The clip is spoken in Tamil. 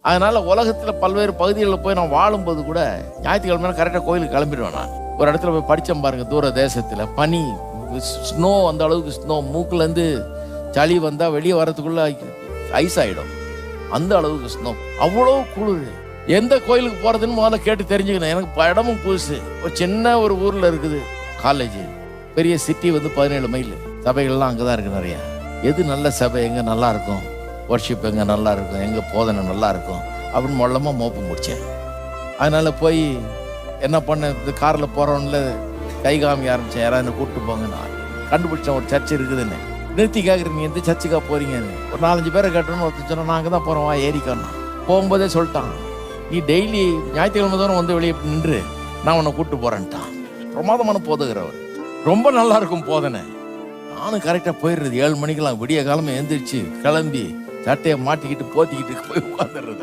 அதனால உலகத்தில் பல்வேறு பகுதிகளில் போய் நான் வாழும்போது கூட ஞாயிற்றுக்கிழமை கரெக்டாக கோயிலுக்கு கிளம்பிடுவேன். நான் ஒரு இடத்துல போய் படித்தேன் பாருங்க, தூர தேசத்தில் பனி, ஸ்னோ, அந்த அளவுக்கு ஸ்னோ, மூக்குலேருந்து சளி வந்தால் வெளியே வரதுக்குள்ள ஐஸ் ஆகிடும், அந்த அளவுக்கு ஸ்னோ, அவ்வளோ குளிர். எந்த கோயிலுக்கு போகிறதுன்னு முதல்ல கேட்டு தெரிஞ்சுக்கணும். எனக்கு இடமும் புதுசு. ஒரு சின்ன ஒரு ஊரில் இருக்குது காலேஜ், பெரிய சிட்டி 17 மைல், சபைகள்லாம் அங்கே தான் இருக்குது நிறையா. எது நல்ல சபை, எங்கே நல்லா இருக்கும், ஒர்ஷிப் எங்கே நல்லா இருக்கும், எங்கே போதனை நல்லா இருக்கும் அப்படின்னு மொல்லமாக மோப்பம் முடித்தேன். அதனால் போய் என்ன பண்ணேன், இந்த காரில் போகிறவன்ல கை காமி ஆரம்பித்தேன், யாராவது என்னை கூப்பிட்டு போங்க. நான் கண்டுபிடிச்சேன் ஒரு சர்ச் இருக்குதுன்னு. நிறுத்தி கேட்குறீங்க எந்த சர்ச்சுக்காக போகிறீங்கன்னு. ஒரு 4-5 பேரை கேட்டோன்னு ஒருத்தர் சொன்னால் நான் அங்கே தான் போகிறோம் வா ஏறிக்கான்னு. போகும்போதே சொல்லிட்டான், நீ டெய்லி ஞாயிற்றுக்கிழமை தூரம் வந்து வெளியே நின்று நான் உன்னை கூப்பிட்டு போகிறேன்ட்டான். பிரமாதமான போதுகிறவர், ரொம்ப நல்லா இருக்கும் போதனை. நானும் கரெக்டாக போயிடுறது 7 மணிக்கெல்லாம் விடிய காலமே எழுந்திரிச்சு கிளம்பி சட்டையை மாட்டிக்கிட்டு போத்திக்கிட்டு போய் உட்காந்துடுறது.